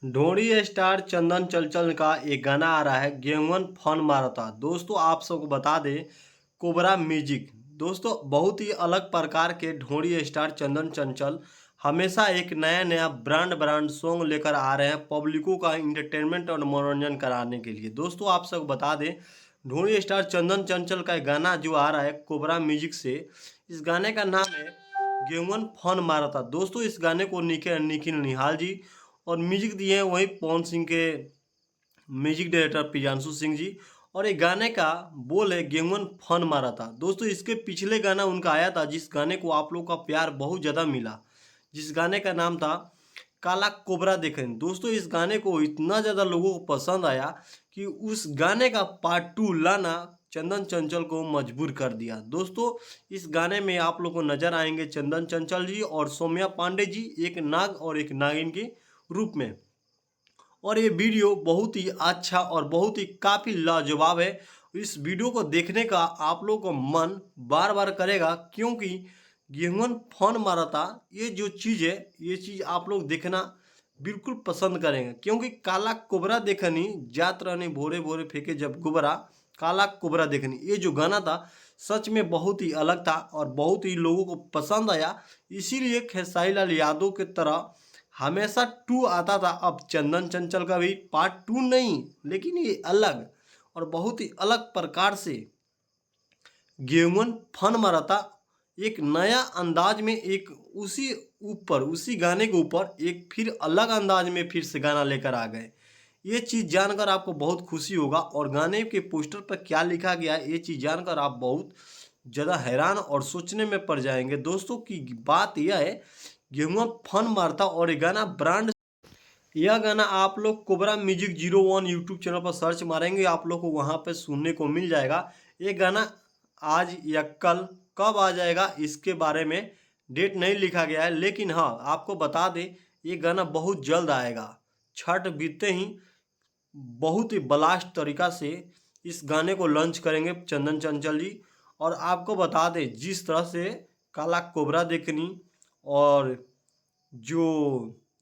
ढोंडी star Chandan Chanchal का एक गाना आ रहा है, गेहूं फन मारता। दोस्तों आप सबको बता दें, कोबरा म्यूजिक दोस्तों बहुत ही अलग प्रकार के ढोंडी स्टार चंदन चंचल हमेशा एक नया नया ब्रांड ब्रांड सॉन्ग लेकर आ रहे हैं पब्लिकों का इंटरटेनमेंट और मनोरंजन कराने के लिए। दोस्तों आप सबको बता दें, ढोंडी स्टार चंदन चंचल का एक गाना जो आ रहा है कोबरा म्यूजिक से, इस गाने का नाम है गेहूं फन मारता। दोस्तों इस गाने को निखिल निहाल जी और म्यूजिक दिए हैं वही पवन सिंह के म्यूजिक डायरेक्टर प्रियांशु सिंह जी। और एक गाने का बोल है गेहूं फन मारा था। दोस्तों इसके पिछले गाना उनका आया था जिस गाने को आप लोग का प्यार बहुत ज़्यादा मिला, जिस गाने का नाम था काला कोबरा देखें। दोस्तों इस गाने को इतना ज़्यादा लोगों को पसंद आया कि उस गाने का पार्ट 2 लाना चंदन चंचल को मजबूर कर दिया। दोस्तों इस गाने में आप लोग को नजर आएंगे चंदन चंचल जी और सौम्या पांडे जी, एक नाग और एक नागिन के रूप में। और ये वीडियो बहुत ही अच्छा और बहुत ही काफ़ी लाजवाब है। इस वीडियो को देखने का आप लोगों को मन बार बार करेगा, क्योंकि गेहूं फन मारा था ये जो चीज़ है, ये चीज़ आप लोग देखना बिल्कुल पसंद करेंगे। क्योंकि काला कोबरा देखनी जात रहनी भोरे भोरे फेंके जब गुबरा, काला कोबरा देखनी, ये जो गाना था सच में बहुत ही अलग था और बहुत ही लोगों को पसंद आया। इसीलिए खेसारी लाल यादव की तरह हमेशा 2 आता था। अब चंदन चंचल का भी पार्ट 2 नहीं, लेकिन ये अलग और बहुत ही अलग प्रकार से गेहूं फन मारा था। एक नया अंदाज में, एक उसी गाने के ऊपर एक फिर अलग अंदाज में फिर से गाना लेकर आ गए। ये चीज़ जानकर आपको बहुत खुशी होगा और गाने के पोस्टर पर क्या लिखा गया है ये चीज़ जानकर आप बहुत ज़्यादा हैरान और सोचने में पड़ जाएंगे। दोस्तों की बात यह है, गेहूं फन मारता और ये गाना ब्रांड, यह गाना आप लोग कोबरा म्यूजिक 01 यूट्यूब चैनल पर सर्च मारेंगे, आप लोग को वहां पर सुनने को मिल जाएगा। ये गाना आज या कल कब आ जाएगा इसके बारे में डेट नहीं लिखा गया है, लेकिन हाँ आपको बता दें ये गाना बहुत जल्द आएगा। छठ बीतते ही बहुत ही ब्लास्ट तरीका से इस गाने को लॉन्च करेंगे चंदन चंचल जी। और आपको बता दें जिस तरह से काला कोबरा देखनी और जो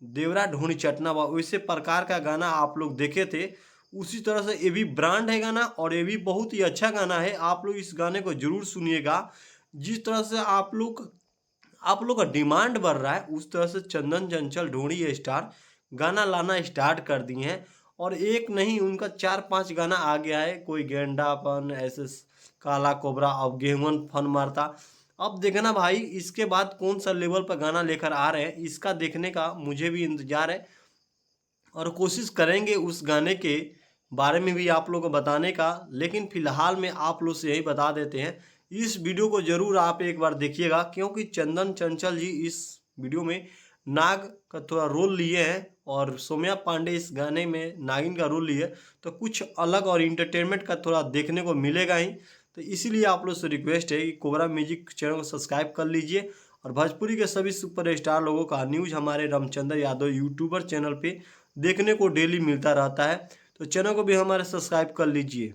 देवरा ढूंढी चटना बा वैसे प्रकार का गाना आप लोग देखे थे, उसी तरह से ये भी ब्रांड है गाना और ये भी बहुत ही अच्छा गाना है। आप लोग इस गाने को जरूर सुनिएगा। जिस तरह से आप लोग का डिमांड बढ़ रहा है उस तरह से चंदन चंचल ढूंढी स्टार गाना लाना स्टार्ट कर दिए हैं। और एक नहीं उनका 4-5 गाना आ गया है, कोई गेंडापन ऐसे, काला कोबरा, अब गेहूं फन मारता। अब देखना भाई इसके बाद कौन सा लेवल पर गाना लेकर आ रहे हैं, इसका देखने का मुझे भी इंतजार है और कोशिश करेंगे उस गाने के बारे में भी आप लोगों को बताने का। लेकिन फिलहाल में आप लोग से यही बता देते हैं, इस वीडियो को जरूर आप एक बार देखिएगा, क्योंकि चंदन चंचल जी इस वीडियो में नाग का थोड़ा रोल लिए हैं और सौम्या पांडे इस गाने में नागिन का रोल लिए, तो कुछ अलग और इंटरटेनमेंट का थोड़ा देखने को मिलेगा ही। तो इसीलिए आप लोग से रिक्वेस्ट है कि कोबरा म्यूजिक चैनल को सब्सक्राइब कर लीजिए और भोजपुरी के सभी सुपर स्टार लोगों का न्यूज़ हमारे रामचंद्र यादव यूट्यूबर चैनल पे देखने को डेली मिलता रहता है। तो चैनल को भी हमारे सब्सक्राइब कर लीजिए।